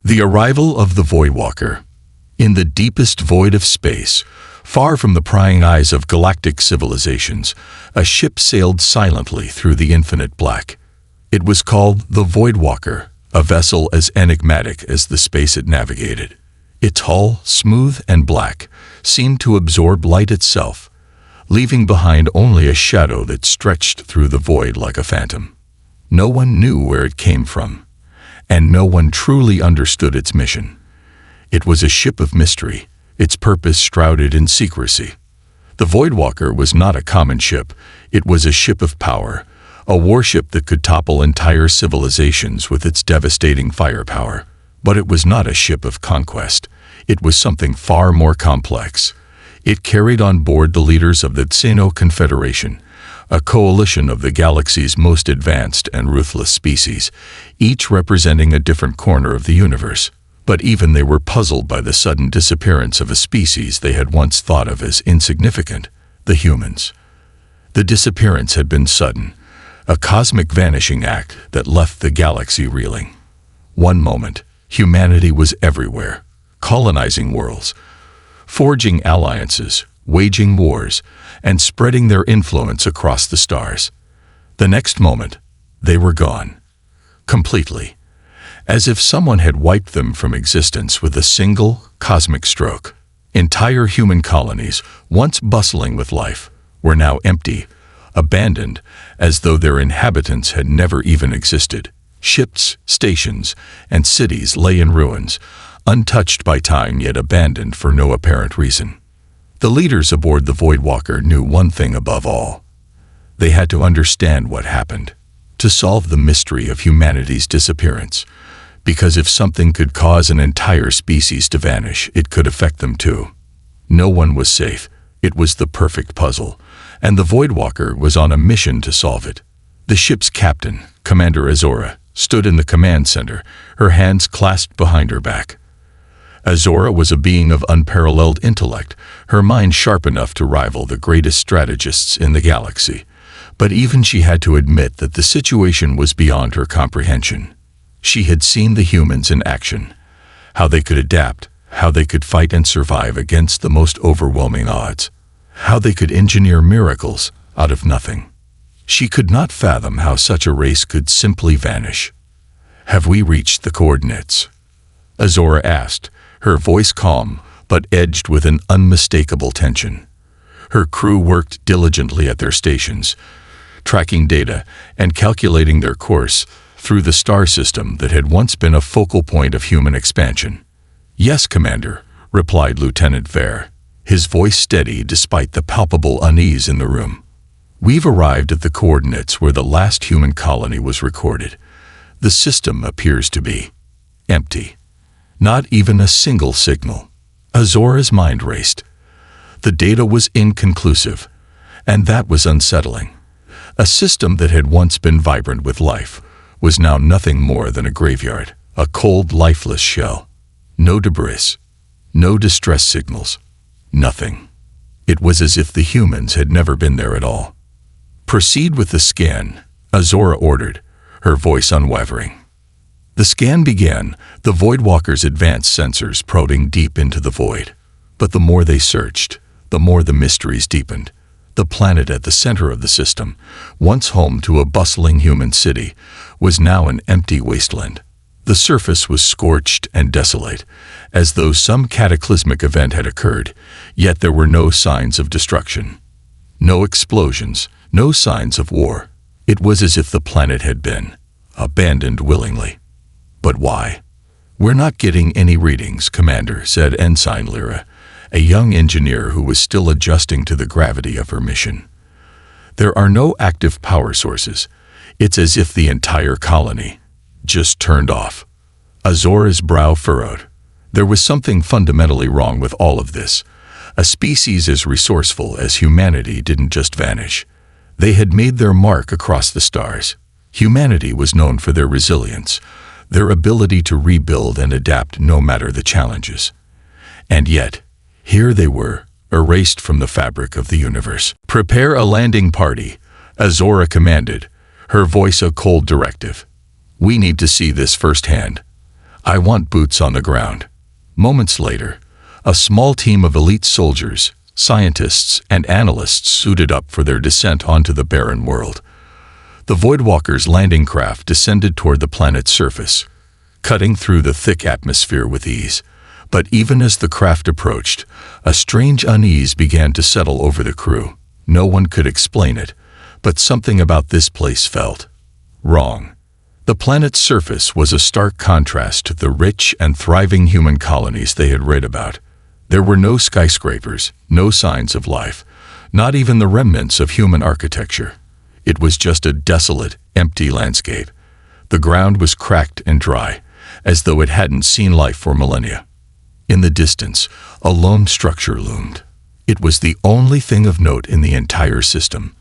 The arrival of the Voidwalker. In the deepest void of space, far from the prying eyes of galactic civilizations, a ship sailed silently through the infinite black. It was called the Voidwalker, a vessel as enigmatic as the space it navigated. Its hull, smooth and black, seemed to absorb light itself, leaving behind only a shadow that stretched through the void like a phantom. No one knew where it came from, and no one truly understood its mission. It was a ship of mystery, its purpose shrouded in secrecy. The Voidwalker was not a common ship, it was a ship of power, a warship that could topple entire civilizations with its devastating firepower. But it was not a ship of conquest, it was something far more complex. It carried on board the leaders of the Xeno Confederation, a coalition of the galaxy's most advanced and ruthless species, each representing a different corner of the universe. But even they were puzzled by the sudden disappearance of a species they had once thought of as insignificant, the humans. The disappearance had been sudden, a cosmic vanishing act that left the galaxy reeling. One moment, humanity was everywhere, colonizing worlds, forging alliances, waging wars, and spreading their influence across the stars. The next moment, they were gone. Completely. As if someone had wiped them from existence with a single cosmic stroke. Entire human colonies, once bustling with life, were now empty, abandoned, as though their inhabitants had never even existed. Ships, stations, and cities lay in ruins, untouched by time yet abandoned for no apparent reason. The leaders aboard the Voidwalker knew one thing above all. They had to understand what happened, to solve the mystery of humanity's disappearance. Because if something could cause an entire species to vanish, it could affect them too. No one was safe. It was the perfect puzzle, and the Voidwalker was on a mission to solve it. The ship's captain, Commander Azora, stood in the command center, her hands clasped behind her back. Azora was a being of unparalleled intellect, her mind sharp enough to rival the greatest strategists in the galaxy. But even she had to admit that the situation was beyond her comprehension. She had seen the humans in action, how they could adapt, how they could fight and survive against the most overwhelming odds, how they could engineer miracles out of nothing. She could not fathom how such a race could simply vanish. "Have we reached the coordinates?" Azora asked, her voice calm but edged with an unmistakable tension. Her crew worked diligently at their stations, tracking data and calculating their course through the star system that had once been a focal point of human expansion. "Yes, Commander," replied Lieutenant Vare, his voice steady despite the palpable unease in the room. "We've arrived at the coordinates where the last human colony was recorded. The system appears to be empty. Not even a single signal." Azora's mind raced. The data was inconclusive, and that was unsettling. A system that had once been vibrant with life was now nothing more than a graveyard, a cold, lifeless shell. No debris, no distress signals, nothing. It was as if the humans had never been there at all. "Proceed with the scan," Azora ordered, her voice unwavering. The scan began, the Voidwalker's advanced sensors probing deep into the void. But the more they searched, the more the mysteries deepened. The planet at the center of the system, once home to a bustling human city, was now an empty wasteland. The surface was scorched and desolate, as though some cataclysmic event had occurred, yet there were no signs of destruction. No explosions, no signs of war. It was as if the planet had been abandoned willingly. "But why?" "We're not getting any readings, Commander," said Ensign Lyra, a young engineer who was still adjusting to the gravity of her mission. "There are no active power sources. It's as if the entire colony just turned off." Azora's brow furrowed. There was something fundamentally wrong with all of this. A species as resourceful as humanity didn't just vanish. They had made their mark across the stars. Humanity was known for their resilience, their ability to rebuild and adapt no matter the challenges. And yet, here they were, erased from the fabric of the universe. "Prepare a landing party," Azora commanded, her voice a cold directive. "We need to see this firsthand. I want boots on the ground." Moments later, a small team of elite soldiers, scientists, and analysts suited up for their descent onto the barren world. The Voidwalker's landing craft descended toward the planet's surface, cutting through the thick atmosphere with ease. But even as the craft approached, a strange unease began to settle over the crew. No one could explain it, but something about this place felt wrong. The planet's surface was a stark contrast to the rich and thriving human colonies they had read about. There were no skyscrapers, no signs of life, not even the remnants of human architecture. It was just a desolate, empty landscape. The ground was cracked and dry, as though it hadn't seen life for millennia. In the distance, a lone structure loomed. It was the only thing of note in the entire system.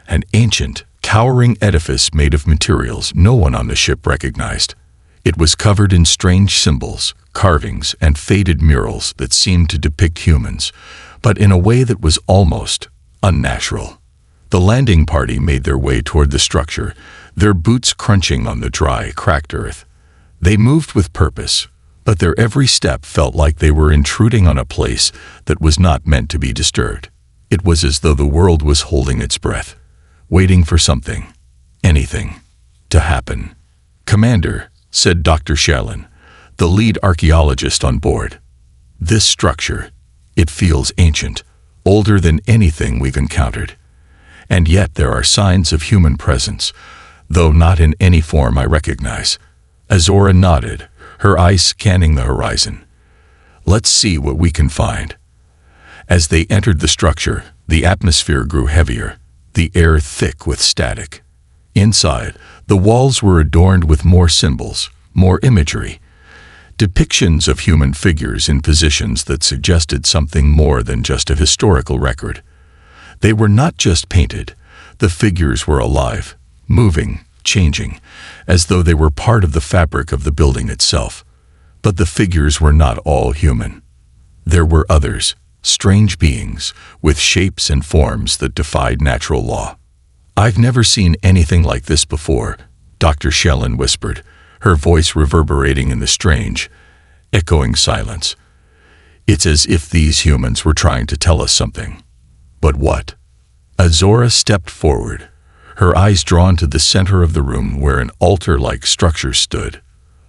An ancient, towering edifice made of materials no one on the ship recognized. It was covered in strange symbols, carvings, and faded murals that seemed to depict humans, but in a way that was almost unnatural. The landing party made their way toward the structure, their boots crunching on the dry, cracked earth. They moved with purpose, but their every step felt like they were intruding on a place that was not meant to be disturbed. It was as though the world was holding its breath, waiting for something, anything, to happen. "Commander," said Dr. Shallon, the lead archaeologist on board, "this structure, it feels ancient, older than anything we've encountered. And yet there are signs of human presence, though not in any form I recognize." Azora nodded, her eyes scanning the horizon. "Let's see what we can find." As they entered the structure, the atmosphere grew heavier, the air thick with static. Inside, the walls were adorned with more symbols, more imagery, depictions of human figures in positions that suggested something more than just a historical record. They were not just painted, the figures were alive, moving, changing, as though they were part of the fabric of the building itself. But the figures were not all human. There were others, strange beings, with shapes and forms that defied natural law. "I've never seen anything like this before," Dr. Shellin whispered, her voice reverberating in the strange, echoing silence. "It's as if these humans were trying to tell us something. But what?" Azora stepped forward, her eyes drawn to the center of the room where an altar-like structure stood.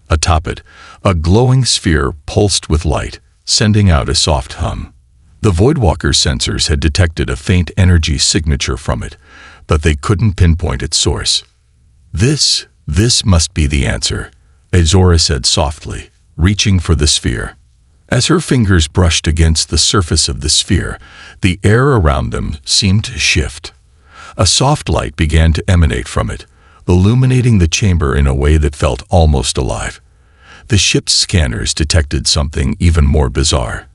Atop it, a glowing sphere pulsed with light, sending out a soft hum. The Voidwalker sensors had detected a faint energy signature from it, but they couldn't pinpoint its source. This must be the answer," Azora said softly, reaching for the sphere. As her fingers brushed against the surface of the sphere, the air around them seemed to shift. A soft light began to emanate from it, illuminating the chamber in a way that felt almost alive. The ship's scanners detected something even more bizarre.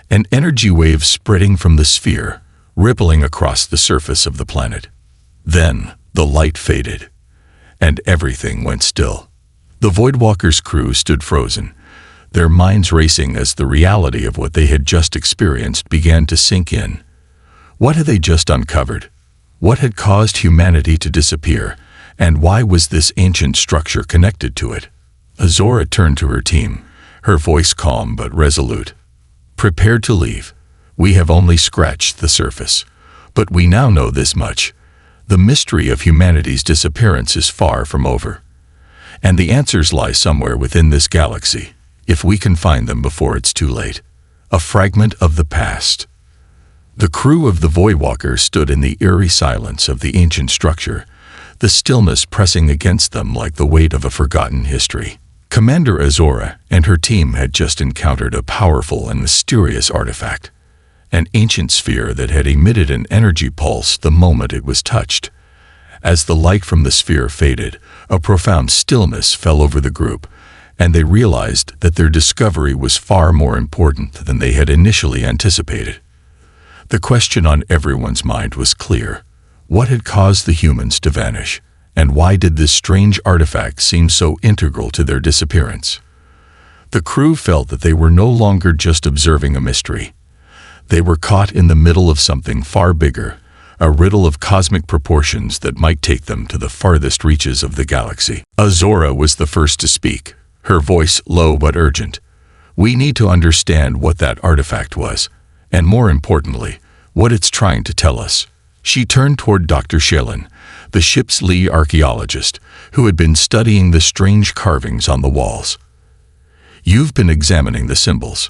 An energy wave spreading from the sphere, rippling across the surface of the planet. Then, the light faded, and everything went still. The Voidwalker's crew stood frozen, their minds racing as the reality of what they had just experienced began to sink in. What had they just uncovered? What had caused humanity to disappear, and why was this ancient structure connected to it? Azora turned to her team, her voice calm but resolute. "Prepare to leave. We have only scratched the surface. But we now know this much. The mystery of humanity's disappearance is far from over. And the answers lie somewhere within this galaxy, if we can find them before it's too late. A fragment of the past." The crew of the Voidwalker stood in the eerie silence of the ancient structure, the stillness pressing against them like the weight of a forgotten history. Commander Azora and her team had just encountered a powerful and mysterious artifact, an ancient sphere that had emitted an energy pulse the moment it was touched. As the light from the sphere faded, a profound stillness fell over the group, and they realized that their discovery was far more important than they had initially anticipated. The question on everyone's mind was clear. What had caused the humans to vanish, and why did this strange artifact seem so integral to their disappearance? The crew felt that they were no longer just observing a mystery. They were caught in the middle of something far bigger, a riddle of cosmic proportions that might take them to the farthest reaches of the galaxy. Azora was the first to speak, her voice low but urgent. "We need to understand what that artifact was, and more importantly, what it's trying to tell us." She turned toward Dr. Shalin, the ship's lead archaeologist, who had been studying the strange carvings on the walls. "You've been examining the symbols.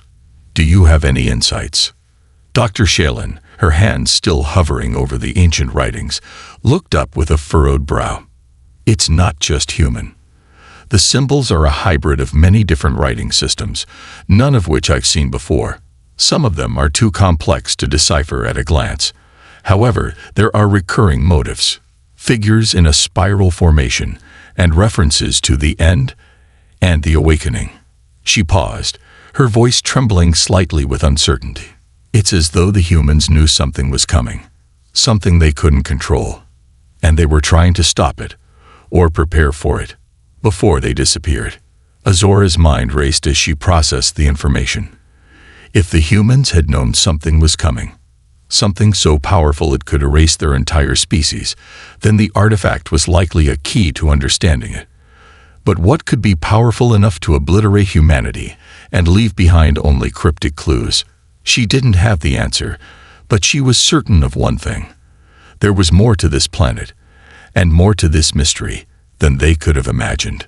Do you have any insights?" Dr. Shalin, her hands still hovering over the ancient writings, looked up with a furrowed brow. "It's not just human. The symbols are a hybrid of many different writing systems, none of which I've seen before. Some of them are too complex to decipher at a glance. However, there are recurring motifs, figures in a spiral formation, and references to the end and the awakening." She paused, her voice trembling slightly with uncertainty. It's as though the humans knew something was coming, something they couldn't control, and they were trying to stop it, or prepare for it, before they disappeared. Azora's mind raced as she processed the information. If the humans had known something was coming, something so powerful it could erase their entire species, then the artifact was likely a key to understanding it. But what could be powerful enough to obliterate humanity and leave behind only cryptic clues? She didn't have the answer, but she was certain of one thing. There was more to this planet, and more to this mystery, than they could have imagined.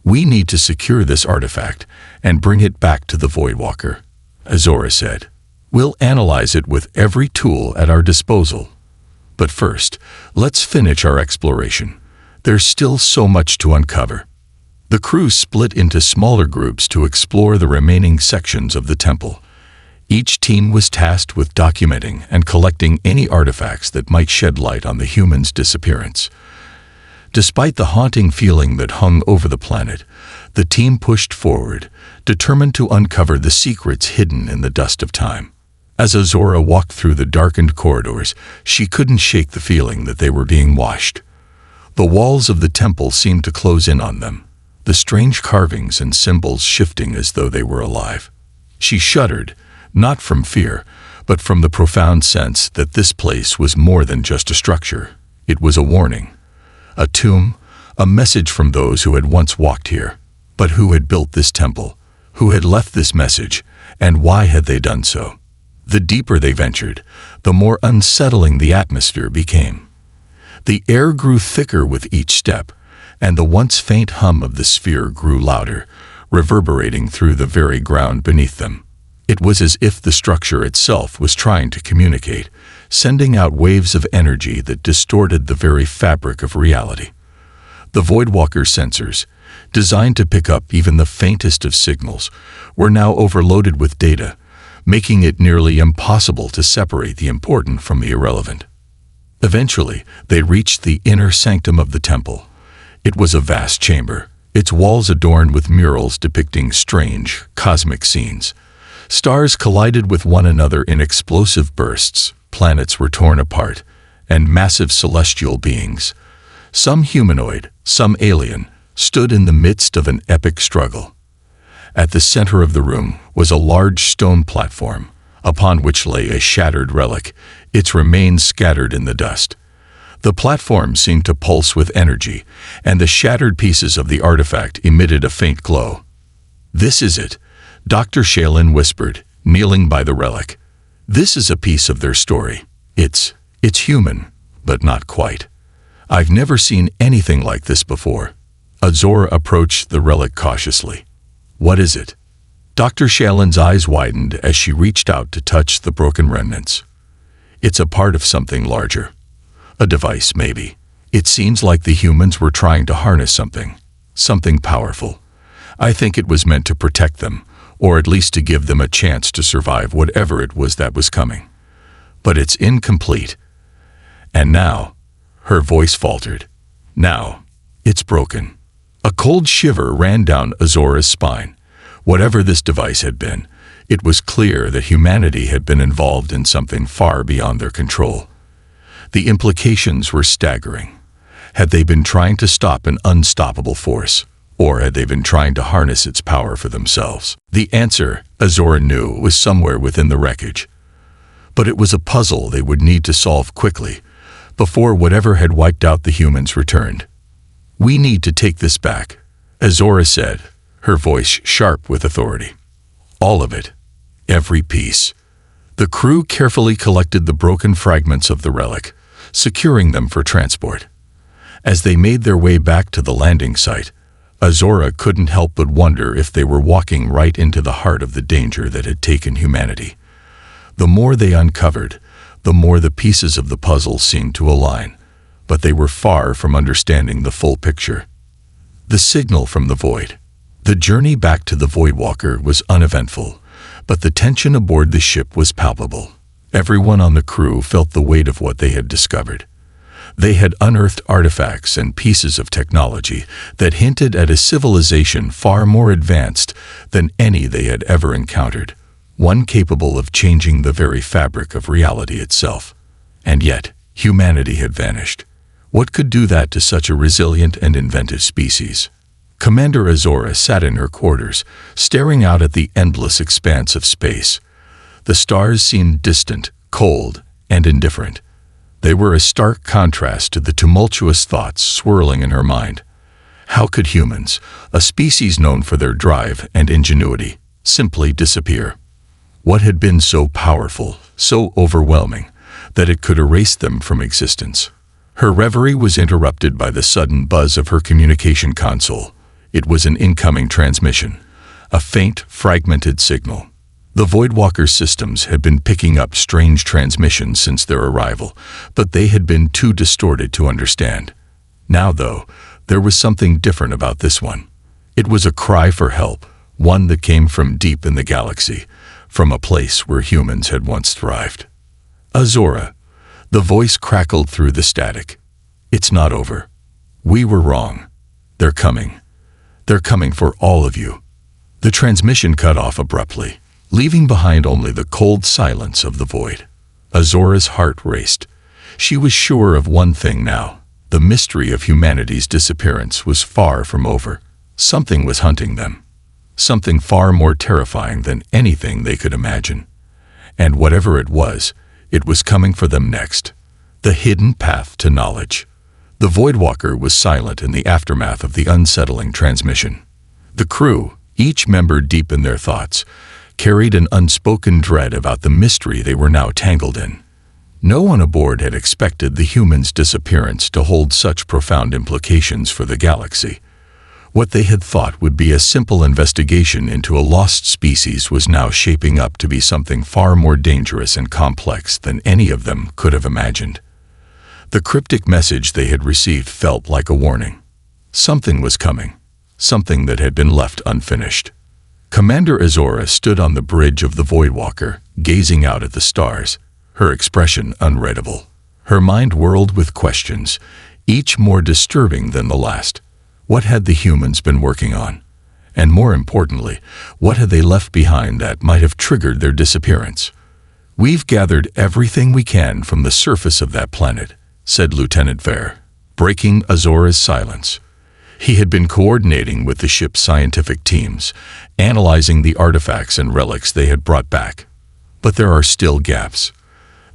"We need to secure this artifact and bring it back to the Voidwalker," Azora said. "We'll analyze it with every tool at our disposal. But first, let's finish our exploration. There's still so much to uncover." The crew split into smaller groups to explore the remaining sections of the temple. Each team was tasked with documenting and collecting any artifacts that might shed light on the humans' disappearance. Despite the haunting feeling that hung over the planet, the team pushed forward, determined to uncover the secrets hidden in the dust of time. As Azora walked through the darkened corridors, she couldn't shake the feeling that they were being watched. The walls of the temple seemed to close in on them, the strange carvings and symbols shifting as though they were alive. She shuddered, not from fear, but from the profound sense that this place was more than just a structure. It was a warning, a tomb, a message from those who had once walked here. But who had built this temple? Who had left this message? And why had they done so? The deeper they ventured, the more unsettling the atmosphere became. The air grew thicker with each step, and the once faint hum of the sphere grew louder, reverberating through the very ground beneath them. It was as if the structure itself was trying to communicate, sending out waves of energy that distorted the very fabric of reality. The Voidwalker sensors, designed to pick up even the faintest of signals, were now overloaded with data, making it nearly impossible to separate the important from the irrelevant. Eventually, they reached the inner sanctum of the temple. It was a vast chamber, its walls adorned with murals depicting strange, cosmic scenes. Stars collided with one another in explosive bursts, planets were torn apart, and massive celestial beings, some humanoid, some alien, stood in the midst of an epic struggle. At the center of the room was a large stone platform, upon which lay a shattered relic, its remains scattered in the dust. The platform seemed to pulse with energy, and the shattered pieces of the artifact emitted a faint glow. "This is it," Dr. Shalin whispered, kneeling by the relic. "This is a piece of their story. It's human, but not quite. I've never seen anything like this before." Azora approached the relic cautiously. "What is it?" Dr. Shalin's eyes widened as she reached out to touch the broken remnants. "It's a part of something larger. A device, maybe. It seems like the humans were trying to harness something powerful. I think it was meant to protect them, or at least to give them a chance to survive whatever it was that was coming. But it's incomplete. And now," her voice faltered, "now, it's broken." A cold shiver ran down Azora's spine. Whatever this device had been, it was clear that humanity had been involved in something far beyond their control. The implications were staggering. Had they been trying to stop an unstoppable force, or had they been trying to harness its power for themselves? The answer, Azora knew, was somewhere within the wreckage. But it was a puzzle they would need to solve quickly, before whatever had wiped out the humans returned. "We need to take this back," Azora said, her voice sharp with authority. "All of it. Every piece." The crew carefully collected the broken fragments of the relic, securing them for transport. As they made their way back to the landing site, Azora couldn't help but wonder if they were walking right into the heart of the danger that had taken humanity. The more they uncovered, the more the pieces of the puzzle seemed to align, but they were far from understanding the full picture. The signal from the void. The journey back to the Voidwalker was uneventful, but the tension aboard the ship was palpable. Everyone on the crew felt the weight of what they had discovered. They had unearthed artifacts and pieces of technology that hinted at a civilization far more advanced than any they had ever encountered, one capable of changing the very fabric of reality itself. And yet, humanity had vanished. What could do that to such a resilient and inventive species? Commander Azora sat in her quarters, staring out at the endless expanse of space. The stars seemed distant, cold, and indifferent. They were a stark contrast to the tumultuous thoughts swirling in her mind. How could humans, a species known for their drive and ingenuity, simply disappear? What had been so powerful, so overwhelming, that it could erase them from existence? Her reverie was interrupted by the sudden buzz of her communication console. It was an incoming transmission, a faint, fragmented signal. The Voidwalker systems had been picking up strange transmissions since their arrival, but they had been too distorted to understand. Now, though, there was something different about this one. It was a cry for help, one that came from deep in the galaxy, from a place where humans had once thrived. "Azora," the voice crackled through the static. "It's not over. We were wrong. They're coming. They're coming for all of you." The transmission cut off abruptly, leaving behind only the cold silence of the void. Azora's heart raced. She was sure of one thing now. The mystery of humanity's disappearance was far from over. Something was hunting them. Something far more terrifying than anything they could imagine. And whatever it was coming for them next. The hidden path to knowledge. The Voidwalker was silent in the aftermath of the unsettling transmission. The crew, each member deep in their thoughts, carried an unspoken dread about the mystery they were now tangled in. No one aboard had expected the humans' disappearance to hold such profound implications for the galaxy. What they had thought would be a simple investigation into a lost species was now shaping up to be something far more dangerous and complex than any of them could have imagined. The cryptic message they had received felt like a warning. Something was coming, something that had been left unfinished. Commander Azora stood on the bridge of the Voidwalker, gazing out at the stars, her expression unreadable. Her mind whirled with questions, each more disturbing than the last. What had the humans been working on? And more importantly, what had they left behind that might have triggered their disappearance? "We've gathered everything we can from the surface of that planet," said Lieutenant Vare, breaking Azora's silence. He had been coordinating with the ship's scientific teams, analyzing the artifacts and relics they had brought back. But there are still gaps.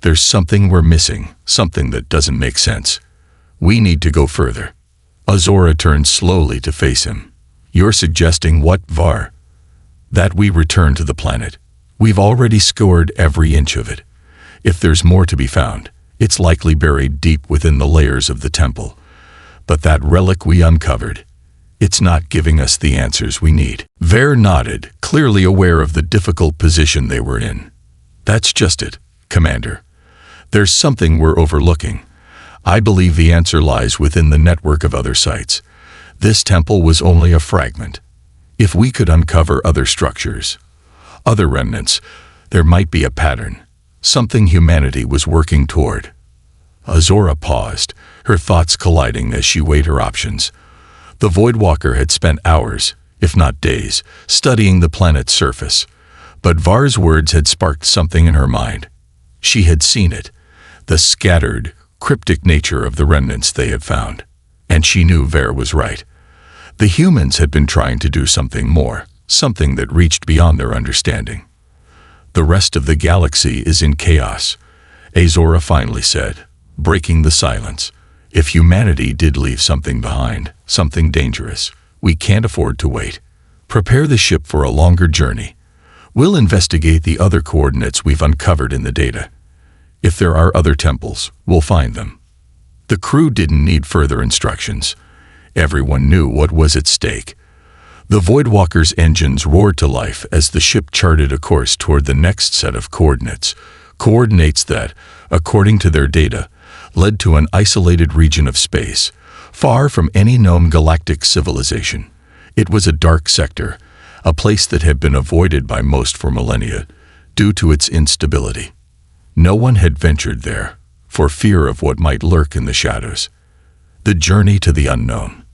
There's something we're missing, something that doesn't make sense. We need to go further. Azora turned slowly to face him. "You're suggesting what, Var?" "That we return to the planet. We've already scoured every inch of it. If there's more to be found, it's likely buried deep within the layers of the temple. But that relic we uncovered, it's not giving us the answers we need." Vare nodded, clearly aware of the difficult position they were in. "That's just it, Commander. There's something we're overlooking. I believe the answer lies within the network of other sites. This temple was only a fragment. If we could uncover other structures, other remnants, there might be a pattern, something humanity was working toward." Azora paused, her thoughts colliding as she weighed her options. The Voidwalker had spent hours, if not days, studying the planet's surface, but Var's words had sparked something in her mind. She had seen it, the scattered, cryptic nature of the remnants they had found, and she knew Vare was right. The humans had been trying to do something more, something that reached beyond their understanding. "The rest of the galaxy is in chaos," Azora finally said, breaking the silence. "If humanity did leave something behind, something dangerous, we can't afford to wait. Prepare the ship for a longer journey. We'll investigate the other coordinates we've uncovered in the data. If there are other temples, we'll find them." The crew didn't need further instructions. Everyone knew what was at stake. The Voidwalker's engines roared to life as the ship charted a course toward the next set of coordinates. Coordinates that, according to their data, led to an isolated region of space, far from any known galactic civilization. It was a dark sector, a place that had been avoided by most for millennia due to its instability. No one had ventured there, for fear of what might lurk in the shadows. The journey to the unknown.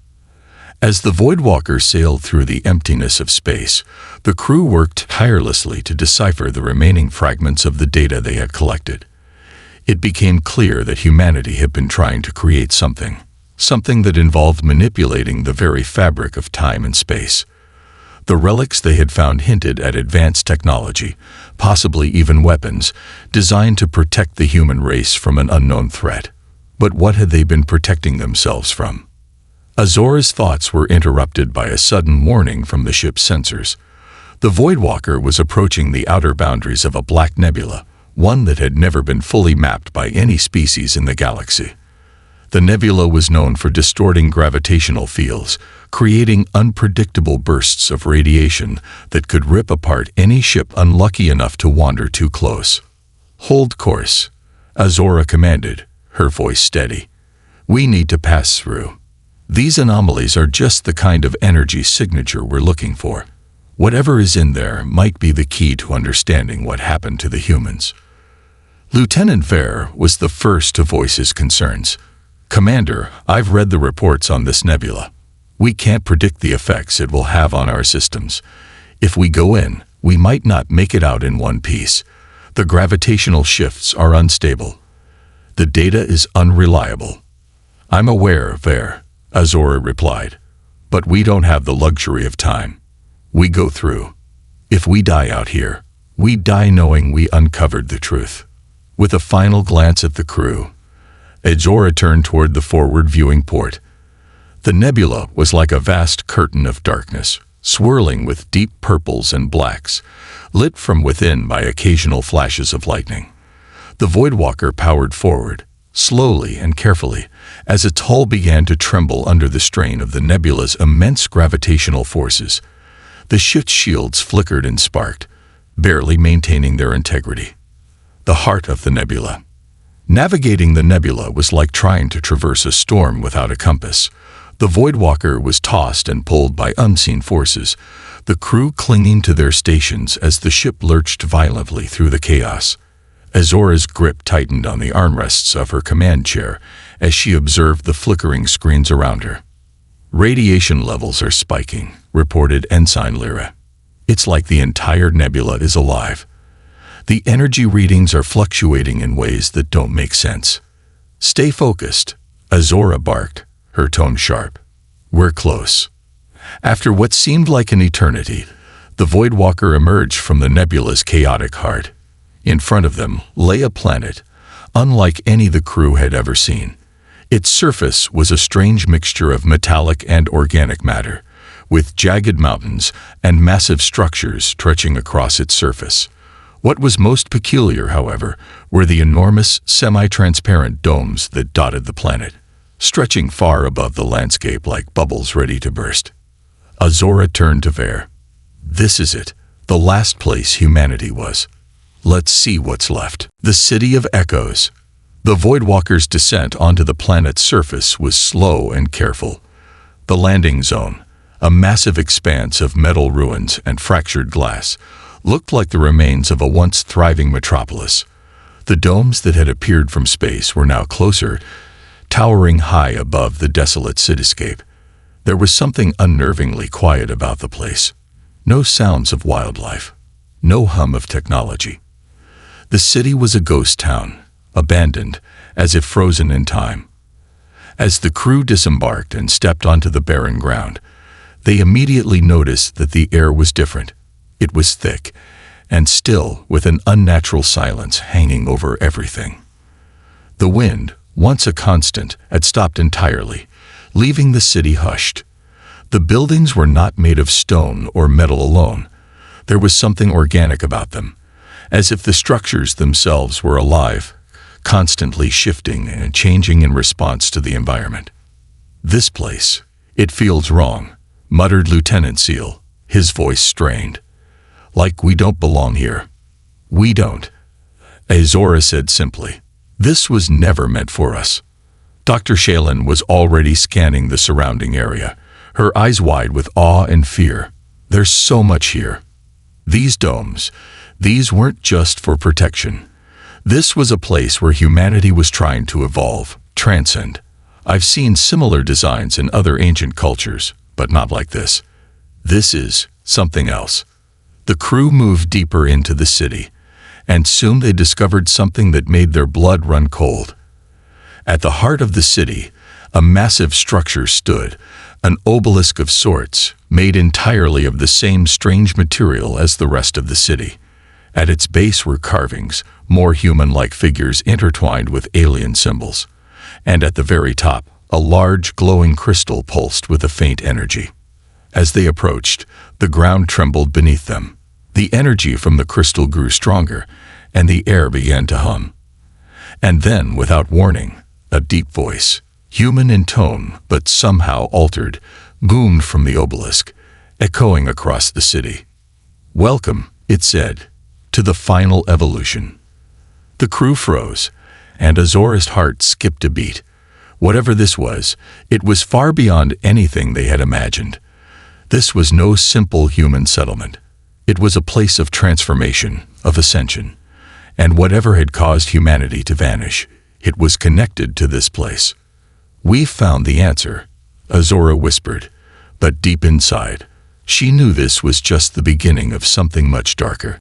As the Voidwalker sailed through the emptiness of space, the crew worked tirelessly to decipher the remaining fragments of the data they had collected. It became clear that humanity had been trying to create something that involved manipulating the very fabric of time and space. The relics they had found hinted at advanced technology, possibly even weapons, designed to protect the human race from an unknown threat. But what had they been protecting themselves from? Azora's thoughts were interrupted by a sudden warning from the ship's sensors. The Voidwalker was approaching the outer boundaries of a black nebula, one that had never been fully mapped by any species in the galaxy. The nebula was known for distorting gravitational fields, creating unpredictable bursts of radiation that could rip apart any ship unlucky enough to wander too close. "Hold course," Azora commanded, her voice steady. "We need to pass through. These anomalies are just the kind of energy signature we're looking for. Whatever is in there might be the key to understanding what happened to the humans." Lieutenant Vare was the first to voice his concerns. "Commander, I've read the reports on this nebula. We can't predict the effects it will have on our systems. If we go in, we might not make it out in one piece. The gravitational shifts are unstable. The data is unreliable." "I'm aware, Vare," Azora replied, "but we don't have the luxury of time. We go through. If we die out here, we die knowing we uncovered the truth." With a final glance at the crew, Azora turned toward the forward viewing port. The nebula was like a vast curtain of darkness, swirling with deep purples and blacks, lit from within by occasional flashes of lightning. The Voidwalker powered forward, slowly and carefully, as its hull began to tremble under the strain of the nebula's immense gravitational forces. The ship's shields flickered and sparked, barely maintaining their integrity. The heart of the nebula. Navigating the nebula was like trying to traverse a storm without a compass. The Voidwalker was tossed and pulled by unseen forces, the crew clinging to their stations as the ship lurched violently through the chaos. Azora's grip tightened on the armrests of her command chair as she observed the flickering screens around her. "Radiation levels are spiking," reported Ensign Lyra. "It's like the entire nebula is alive. The energy readings are fluctuating in ways that don't make sense." "Stay focused," Azora barked, her tone sharp. "We're close." After what seemed like an eternity, the Voidwalker emerged from the nebula's chaotic heart. In front of them lay a planet, unlike any the crew had ever seen. Its surface was a strange mixture of metallic and organic matter, with jagged mountains and massive structures stretching across its surface. What was most peculiar, however, were the enormous, semi-transparent domes that dotted the planet, stretching far above the landscape like bubbles ready to burst. Azora turned to Vare. "This is it, the last place humanity was. Let's see what's left." The City of Echoes. The Voidwalker's descent onto the planet's surface was slow and careful. The landing zone, a massive expanse of metal ruins and fractured glass, looked like the remains of a once thriving metropolis. The domes that had appeared from space were now closer, towering high above the desolate cityscape. There was something unnervingly quiet about the place. No sounds of wildlife, no hum of technology. The city was a ghost town, abandoned, as if frozen in time. As the crew disembarked and stepped onto the barren ground, they immediately noticed that the air was different. It was thick and still, with an unnatural silence hanging over everything. The wind, once a constant, had stopped entirely, leaving the city hushed. The buildings were not made of stone or metal alone. There was something organic about them, as if the structures themselves were alive, constantly shifting and changing in response to the environment. "This place, it feels wrong," muttered Lieutenant Seal, his voice strained. "Like we don't belong here." "We don't," Azora said simply. "This was never meant for us." Dr. Shailen was already scanning the surrounding area, her eyes wide with awe and fear. "There's so much here. These domes, these weren't just for protection. This was a place where humanity was trying to evolve, transcend. I've seen similar designs in other ancient cultures, but not like this. This is something else." The crew moved deeper into the city, and soon they discovered something that made their blood run cold. At the heart of the city, a massive structure stood, an obelisk of sorts, made entirely of the same strange material as the rest of the city. At its base were carvings, more human-like figures intertwined with alien symbols. And at the very top, a large glowing crystal pulsed with a faint energy. As they approached, the ground trembled beneath them. The energy from the crystal grew stronger, and the air began to hum. And then, without warning, a deep voice, human in tone but somehow altered, boomed from the obelisk, echoing across the city. "Welcome," it said, "to the final evolution." The crew froze, and Azora's heart skipped a beat. Whatever this was, it was far beyond anything they had imagined. This was no simple human settlement. It was a place of transformation, of ascension. And whatever had caused humanity to vanish, it was connected to this place. "We've found the answer," Azora whispered, but deep inside, she knew this was just the beginning of something much darker.